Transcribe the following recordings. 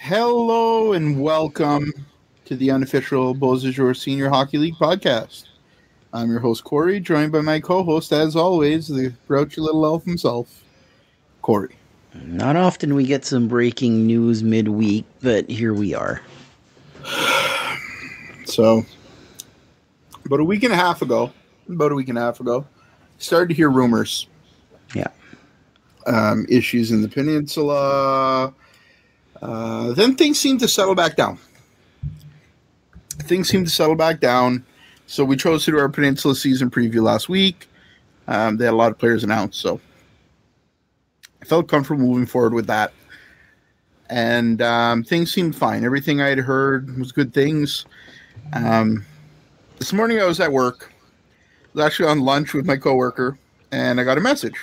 Hello and welcome to the unofficial BSHL Senior Hockey League podcast. I'm your host, Corey, joined by my co-host, as always, the grouchy little elf himself, Corey. Not often we get some breaking news midweek, but here we are. So, about a week and a half ago, started to hear rumors. Yeah. Issues in the Peninsula. Then things seem to settle back down. So we chose to do our Peninsula season preview last week. They had a lot of players announced, so I felt comfortable moving forward with that. And things seemed fine. Everything I had heard was good things. This morning I was at work. I was actually on lunch with my coworker, and I got a message.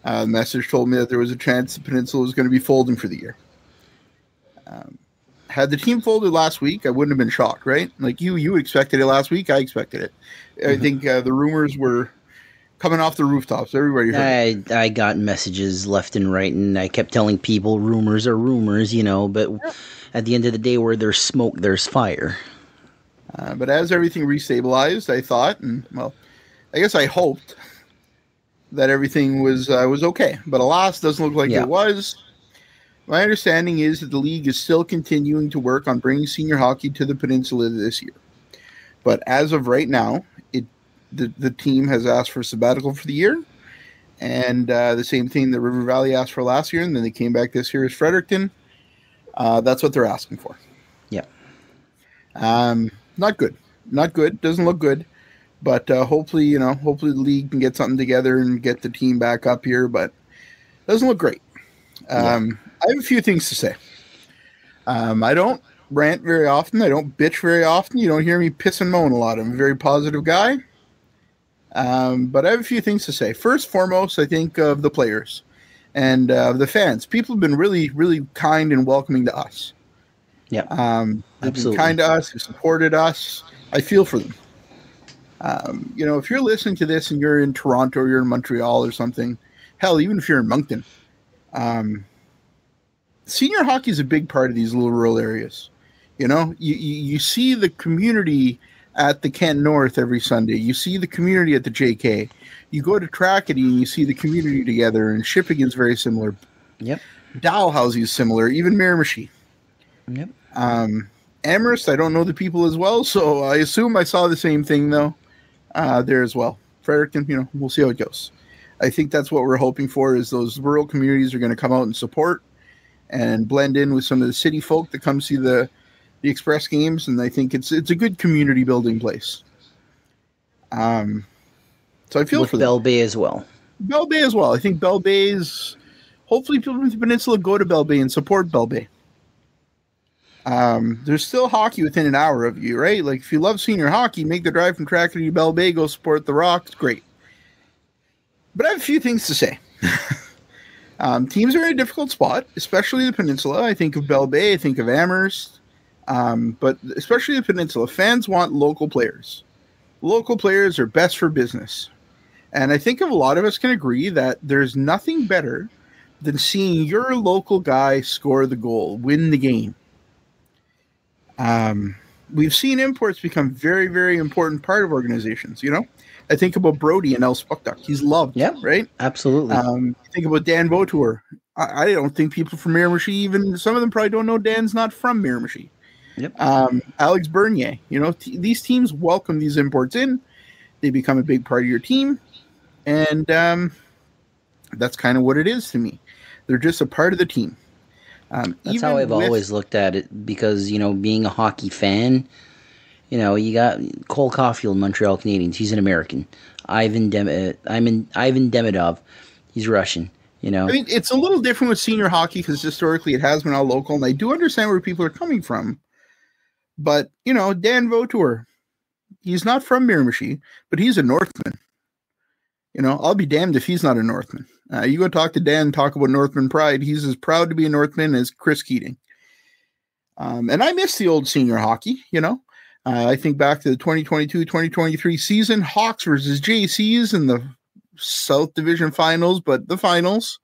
The message told me that there was a chance the Peninsula was going to be folding for the year. Had the team folded last week, I wouldn't have been shocked, right? Like you expected it last week, I expected it. I think the rumors were coming off the rooftops. Everybody heard I got messages left and right, and I kept telling people rumors are rumors, but at the end of the day, where there's smoke, there's fire. But as everything restabilized, I thought, I guess I hoped that everything was okay. But alas, doesn't look like it was. My understanding is that the league is still continuing to work on bringing senior hockey to the Peninsula this year. But as of right now, the team has asked for a sabbatical for the year. And the same thing that River Valley asked for last year, and then they came back this year as Fredericton. That's what they're asking for. Yeah. Not good. Doesn't look good. But hopefully the league can get something together and get the team back up here. But it doesn't look great. I have a few things to say. I don't rant very often. I don't bitch very often. You don't hear me piss and moan a lot. I'm a very positive guy. But I have a few things to say. First, foremost, I think of the players and the fans. People have been really, really kind and welcoming to us. Yeah, they've been kind to us. They've supported us. I feel for them. If you're listening to this and you're in Toronto or you're in Montreal or something, hell, even if you're in Moncton, senior hockey is a big part of these little rural areas. You see the community at the Kent North every Sunday. You see the community at the JK. You go to Tracadie and you see the community together, and Shipping is very similar. Yep. Dalhousie is similar, even Miramichi. Yep. Amherst, I don't know the people as well, so I assume I saw the same thing, though, there as well. Fredericton, we'll see how it goes. I think that's what we're hoping for, is those rural communities are going to come out and support and blend in with some of the city folk that come see the Express games, and I think it's a good community building place. So I feel with for Bell Bay as well. Bell Bay as well. I think Bell Bay is, hopefully people from the Peninsula go to Bell Bay and support Bell Bay. There's still hockey within an hour of you, right? Like if you love senior hockey, make the drive from Tracadie to Bell Bay, go support the Rocks. Great. But I have a few things to say. Teams are in a difficult spot, especially the Peninsula. I think of Bell Bay, I think of Amherst, but especially the Peninsula. Fans want local players. Local players are best for business. And I think a lot of us can agree that there's nothing better than seeing your local guy score the goal, win the game. We've seen imports become very, very important part of organizations, I think about Brody and El Spuckduck. He's loved, right? Absolutely. Think about Dan Vautour. I don't think people from Miramichi, even some of them probably don't know Dan's not from Miramichi. Yep. Alex Bernier. These teams welcome these imports in. They become a big part of your team. And that's kind of what it is to me. They're just a part of the team. That's how I've always looked at it because, being a hockey fan, you got Cole Caulfield, Montreal Canadiens. He's an American. Ivan Demidov. He's Russian. I mean, it's a little different with senior hockey because historically it has been all local, and I do understand where people are coming from. But, Dan Vautour, he's not from Miramichi, but he's a Northman. I'll be damned if he's not a Northman. You go talk to Dan, talk about Northman pride. He's as proud to be a Northman as Chris Keating. And I miss the old senior hockey, I think back to the 2022-2023 season, Hawks versus JCs in the South Division finals, but the finals.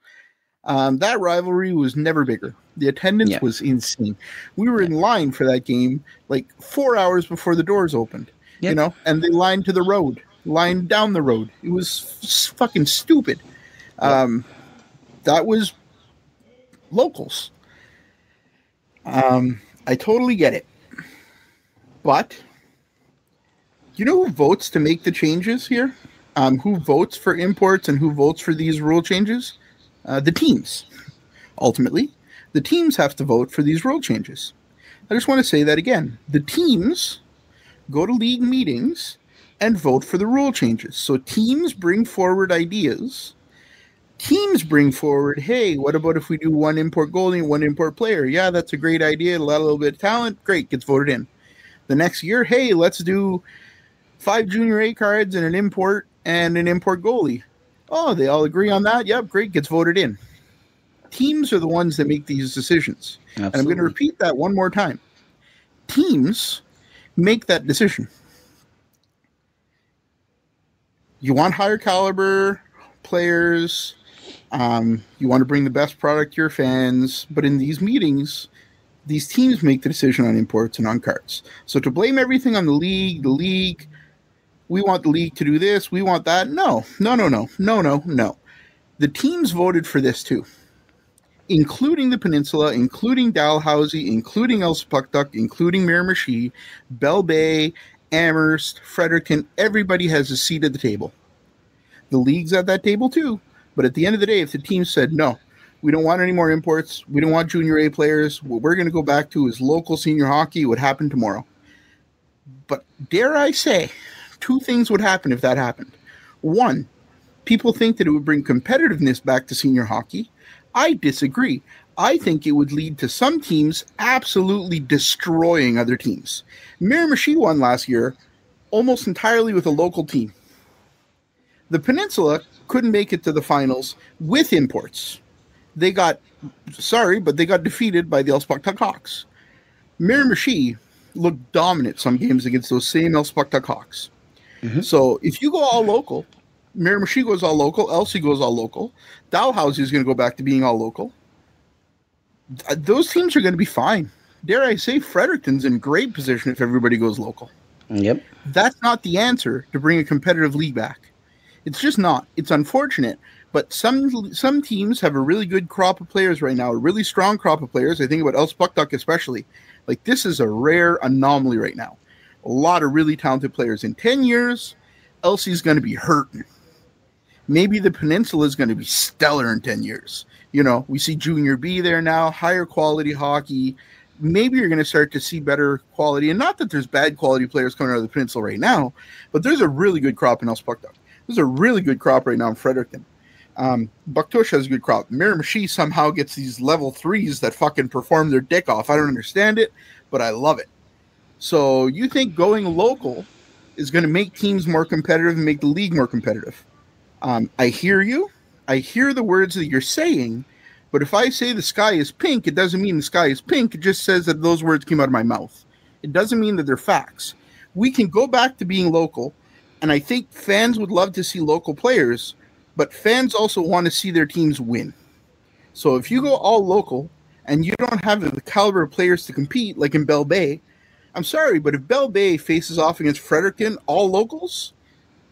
That rivalry was never bigger. The attendance was insane. We were in line for that game like 4 hours before the doors opened, you know, and they lined to the road, lined down the road. It was fucking stupid. That was locals. I totally get it. But you know who votes to make the changes here? Who votes for imports and who votes for these rule changes? The teams. Ultimately, the teams have to vote for these rule changes. I just want to say that again. The teams go to league meetings and vote for the rule changes. So teams bring forward ideas. Teams bring forward, hey, what about if we do one import goalie and one import player? Yeah, that's a great idea. A little bit of talent. Great, gets voted in. The next year, hey, let's do 5 Junior A cards and an import goalie. Oh, they all agree on that? Yep, great, gets voted in. Teams are the ones that make these decisions. Absolutely. And I'm going to repeat that one more time. Teams make that decision. You want higher caliber players. You want to bring the best product to your fans. But in these meetings, these teams make the decision on imports and on cards. So to blame everything on the league, we want the league to do this, we want that. No. The teams voted for this too, including the Peninsula, including Dalhousie, including Elsipogtog, including Miramichi, Bell Bay, Amherst, Fredericton. Everybody has a seat at the table. The league's at that table too. But at the end of the day, if the team said, no, we don't want any more imports, we don't want Junior A players, what we're going to go back to is local senior hockey, it would happen tomorrow. But dare I say, 2 things would happen if that happened. 1, people think that it would bring competitiveness back to senior hockey. I disagree. I think it would lead to some teams absolutely destroying other teams. Miramichi won last year almost entirely with a local team. The Peninsula couldn't make it to the finals with imports. They got defeated by the Elsipogtog Hawks. Miramichi looked dominant some games against those same Elsipogtog Hawks. Mm-hmm. So if you go all local, Miramichi goes all local, Elsie goes all local, Dalhousie is going to go back to being all local. Those teams are going to be fine. Dare I say, Fredericton's in great position if everybody goes local. Yep. That's not the answer to bring a competitive league back. It's just not. It's unfortunate, but some teams have a really good crop of players right now, a really strong crop of players. I think about Elsipogtog especially. Like, this is a rare anomaly right now. A lot of really talented players. In 10 years, Elsie's going to be hurting. Maybe the Peninsula is going to be stellar in 10 years. You know, we see Junior B there now, higher quality hockey. Maybe you're going to start to see better quality. And not that there's bad quality players coming out of the Peninsula right now, but there's a really good crop in Elsipogtog. There's a really good crop right now in Fredericton. Bucktush has a good crop. Miramichi somehow gets these level 3s that fucking perform their dick off. I don't understand it, but I love it. So you think going local is going to make teams more competitive and make the league more competitive? I hear you. I hear the words that you're saying, but if I say the sky is pink, it doesn't mean the sky is pink. It just says that those words came out of my mouth. It doesn't mean that they're facts. We can go back to being local, and I think fans would love to see local players, but fans also want to see their teams win. So if you go all local and you don't have the caliber of players to compete, like in Bell Bay, I'm sorry, but if Bell Bay faces off against Fredericton, all locals,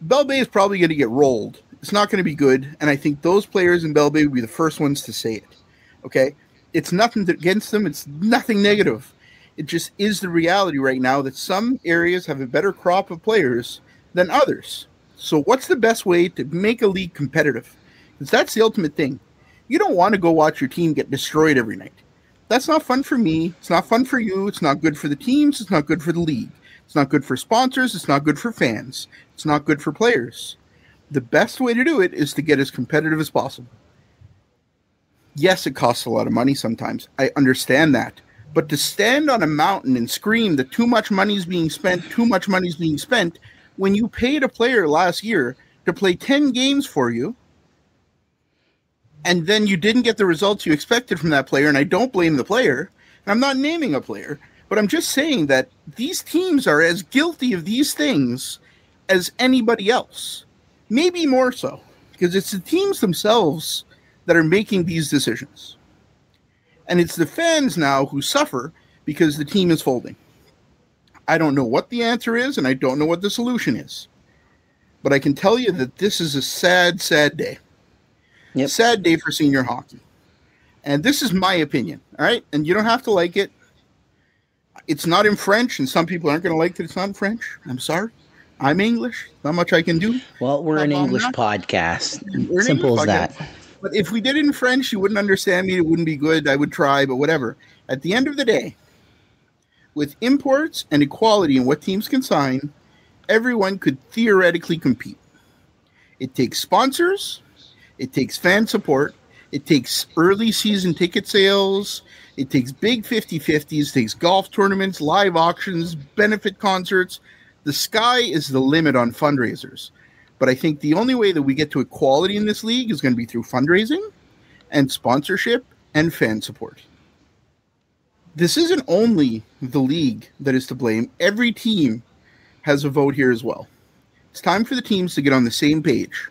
Bell Bay is probably going to get rolled. It's not going to be good, and I think those players in Bell Bay will be the first ones to say it. Okay? It's nothing against them. It's nothing negative. It just is the reality right now that some areas have a better crop of players than others. So what's the best way to make a league competitive? Because that's the ultimate thing. You don't want to go watch your team get destroyed every night. That's not fun for me. It's not fun for you. It's not good for the teams. It's not good for the league. It's not good for sponsors. It's not good for fans. It's not good for players. The best way to do it is to get as competitive as possible. Yes, it costs a lot of money sometimes. I understand that. But to stand on a mountain and scream that too much money is being spent, when you paid a player last year to play 10 games for you, and then you didn't get the results you expected from that player, and I don't blame the player, and I'm not naming a player, but I'm just saying that these teams are as guilty of these things as anybody else. Maybe more so, because it's the teams themselves that are making these decisions. And it's the fans now who suffer because the team is folding. I don't know what the answer is, and I don't know what the solution is. But I can tell you that this is a sad, sad day. Yep. Sad day for senior hockey. And this is my opinion, all right? And you don't have to like it. It's not in French, and some people aren't going to like that it's not in French. I'm sorry. I'm English. Not much I can do. Well, we're an English podcast. Simple as that. But if we did it in French, you wouldn't understand me. It wouldn't be good. I would try, but whatever. At the end of the day, with imports and equality in what teams can sign, everyone could theoretically compete. It takes sponsors. It takes fan support. It takes early season ticket sales. It takes big 50-50s. It takes golf tournaments, live auctions, benefit concerts. The sky is the limit on fundraisers. But I think the only way that we get to equality in this league is going to be through fundraising and sponsorship and fan support. This isn't only the league that is to blame. Every team has a vote here as well. It's time for the teams to get on the same page.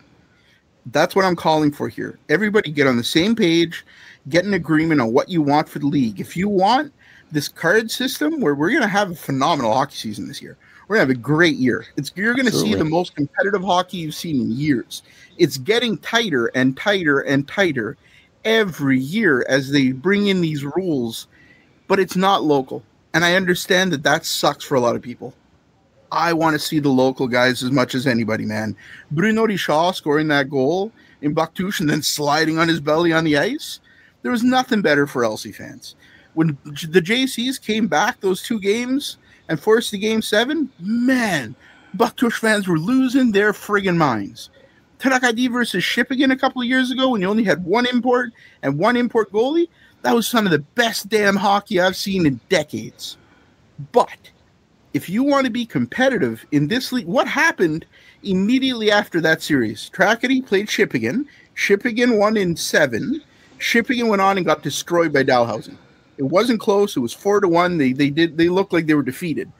That's what I'm calling for here. Everybody get on the same page, get an agreement on what you want for the league. If you want this card system where we're going to have a phenomenal hockey season this year, we're going to have a great year. You're going to see the most competitive hockey you've seen in years. It's getting tighter and tighter and tighter every year as they bring in these rules, but it's not local. And I understand that sucks for a lot of people. I want to see the local guys as much as anybody, man. Bruno Richard scoring that goal in Bucktouche and then sliding on his belly on the ice. There was nothing better for LC fans. When the JCs came back those 2 games and forced the Game 7, man, Bucktouche fans were losing their friggin' minds. Tarakadi versus Shippigan a couple of years ago when you only had 1 import and 1 import goalie, that was some of the best damn hockey I've seen in decades. But if you want to be competitive in this league, what happened immediately after that series? Trackety played Shippigan. Shippigan won in 7. Shippigan went on and got destroyed by Dalhousie. It wasn't close. It was 4-1. They looked like they were defeated.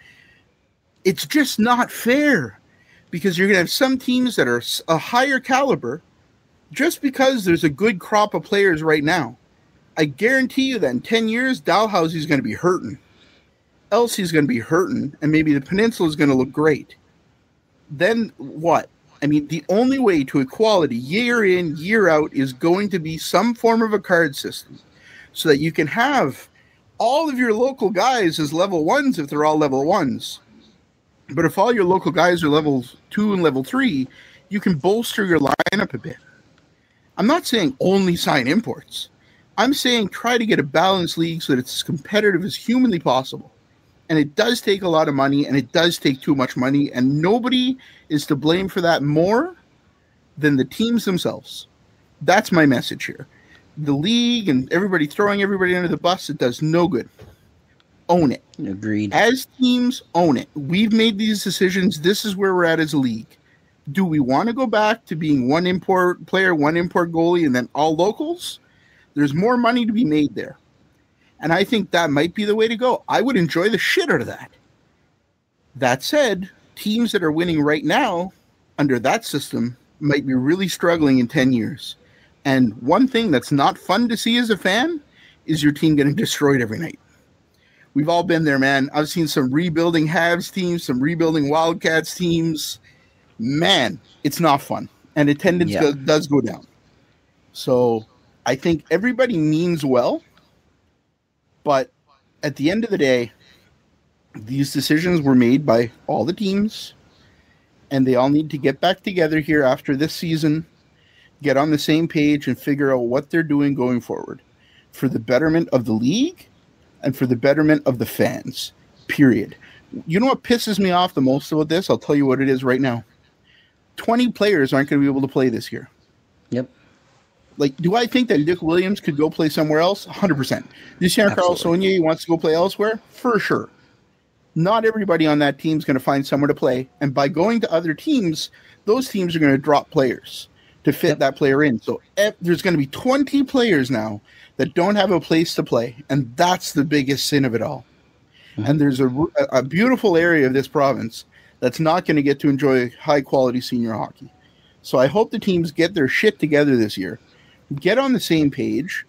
It's just not fair because you're going to have some teams that are a higher caliber just because there's a good crop of players right now. I guarantee you that in 10 years, Dalhousie is going to be hurting. LC is going to be hurting, and maybe the Peninsula is going to look great. Then what? I mean, the only way to equality year in, year out is going to be some form of a card system so that you can have all of your local guys as level 1s if they're all level 1s. But if all your local guys are level 2 and level 3, you can bolster your lineup a bit. I'm not saying only sign imports. I'm saying try to get a balanced league so that it's as competitive as humanly possible. And it does take a lot of money, and it does take too much money, and nobody is to blame for that more than the teams themselves. That's my message here. The league and everybody throwing everybody under the bus, it does no good. Own it. Agreed. As teams, own it. We've made these decisions. This is where we're at as a league. Do we want to go back to being 1 import player, 1 import goalie, and then all locals? There's more money to be made there. And I think that might be the way to go. I would enjoy the shit out of that. That said, teams that are winning right now under that system might be really struggling in 10 years. And one thing that's not fun to see as a fan is your team getting destroyed every night. We've all been there, man. I've seen some rebuilding Habs teams, some rebuilding Wildcats teams. Man, it's not fun. And attendance does go down. So I think everybody means well. But at the end of the day, these decisions were made by all the teams. And they all need to get back together here after this season, get on the same page and figure out what they're doing going forward for the betterment of the league and for the betterment of the fans, period. You know what pisses me off the most about this? I'll tell you what it is right now. 20 players aren't going to be able to play this year. Yep. Like, do I think that Dick Williams could go play somewhere else? 100%. Lucien Carl Saunier wants to go play elsewhere? For sure. Not everybody on that team is going to find somewhere to play. And by going to other teams, those teams are going to drop players to fit that player in. So there's going to be 20 players now that don't have a place to play. And that's the biggest sin of it all. Mm-hmm. And there's a beautiful area of this province that's not going to get to enjoy high-quality senior hockey. So I hope the teams get their shit together this year, get on the same page.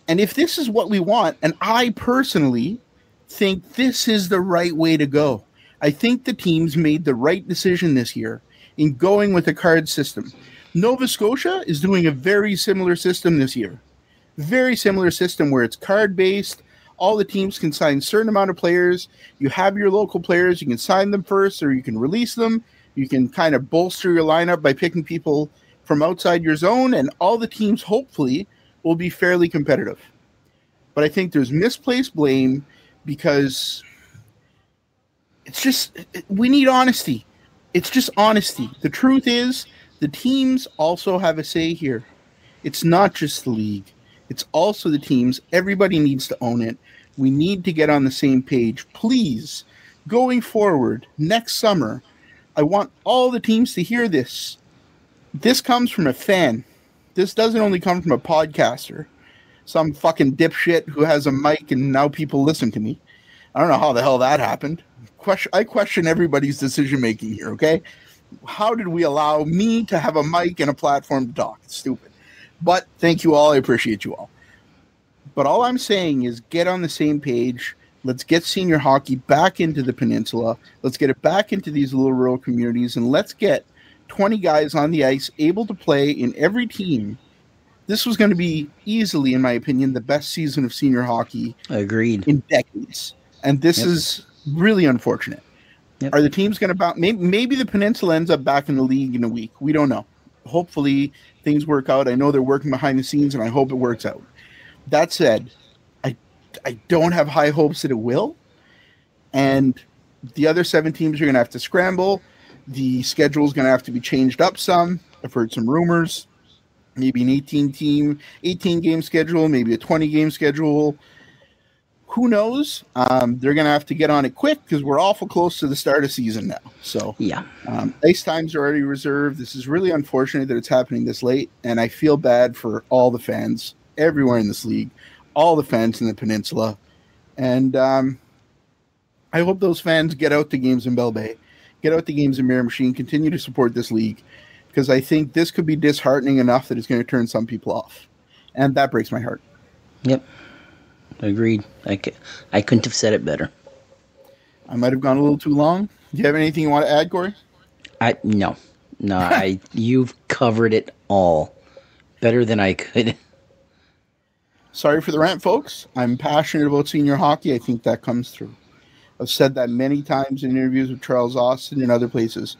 And if this is what we want, and I personally think this is the right way to go. I think the teams made the right decision this year in going with a card system. Nova Scotia is doing a very similar system this year. Very similar system where it's card-based. All the teams can sign a certain amount of players. You have your local players. You can sign them first or you can release them. You can kind of bolster your lineup by picking people from outside your zone, and all the teams, hopefully, will be fairly competitive. But I think there's misplaced blame because it's just, we need honesty. It's just honesty. The truth is, the teams also have a say here. It's not just the league. It's also the teams. Everybody needs to own it. We need to get on the same page. Please, going forward, next summer, I want all the teams to hear this. This comes from a fan. This doesn't only come from a podcaster. Some fucking dipshit who has a mic and now people listen to me. I don't know how the hell that happened. I question everybody's decision-making here, okay? How did we allow me to have a mic and a platform to talk? It's stupid. But thank you all. I appreciate you all. But all I'm saying is get on the same page. Let's get senior hockey back into the peninsula. Let's get it back into these little rural communities, and let's get 20 guys on the ice able to play in every team. This was going to be easily, in my opinion, the best season of senior hockey in decades. And this is really unfortunate. Yep. Are the teams going to bounce? Maybe the Peninsula ends up back in the league in a week. We don't know. Hopefully things work out. I know they're working behind the scenes, and I hope it works out. That said, I don't have high hopes that it will. And the other 7 teams are going to have to scramble. The schedule is going to have to be changed up some. I've heard some rumors. Maybe an 18-game schedule, maybe a 20-game schedule. Who knows? They're going to have to get on it quick because we're awful close to the start of season now. So, ice times are already reserved. This is really unfortunate that it's happening this late, and I feel bad for all the fans everywhere in this league, all the fans in the peninsula. And I hope those fans get out to games in Bell Bay, get out to games in Miramichi, continue to support this league, because I think this could be disheartening enough that it's going to turn some people off. And that breaks my heart. Yep. Agreed. I couldn't have said it better. I might have gone a little too long. Do you have anything you want to add, Corey? No. You've covered it all better than I could. Sorry for the rant, folks. I'm passionate about senior hockey. I think that comes through. I've said that many times in interviews with Charles Austin and other places.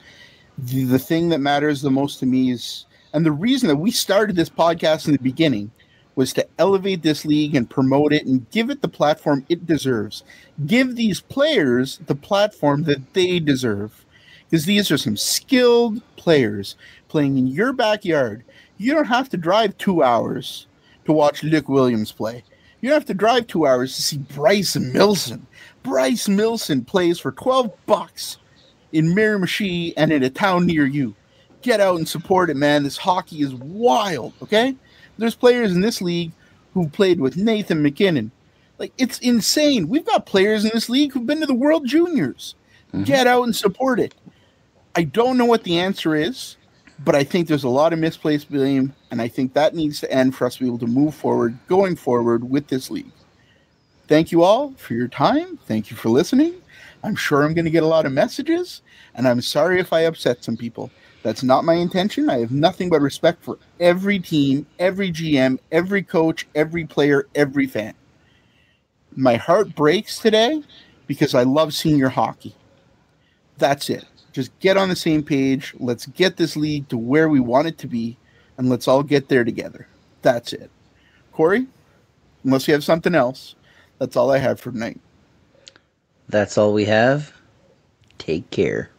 The thing that matters the most to me is, and the reason that we started this podcast in the beginning was to elevate this league and promote it and give it the platform it deserves. Give these players the platform that they deserve. Because these are some skilled players playing in your backyard. You don't have to drive 2 hours to watch Luke Williams play. You don't have to drive 2 hours to see Bryce Milson. Bryce Milson plays for $12 in Miramichi and in a town near you. Get out and support it, man. This hockey is wild, okay? There's players in this league who played with Nathan McKinnon. Like, it's insane. We've got players in this league who've been to the World Juniors. Mm-hmm. Get out and support it. I don't know what the answer is, but I think there's a lot of misplaced blame, and I think that needs to end for us to be able to move forward, going forward with this league. Thank you all for your time. Thank you for listening. I'm sure I'm going to get a lot of messages, and I'm sorry if I upset some people. That's not my intention. I have nothing but respect for every team, every GM, every coach, every player, every fan. My heart breaks today because I love senior hockey. That's it. Just get on the same page. Let's get this league to where we want it to be, and let's all get there together. That's it. Corey, unless you have something else, that's all I have for tonight. That's all we have. Take care.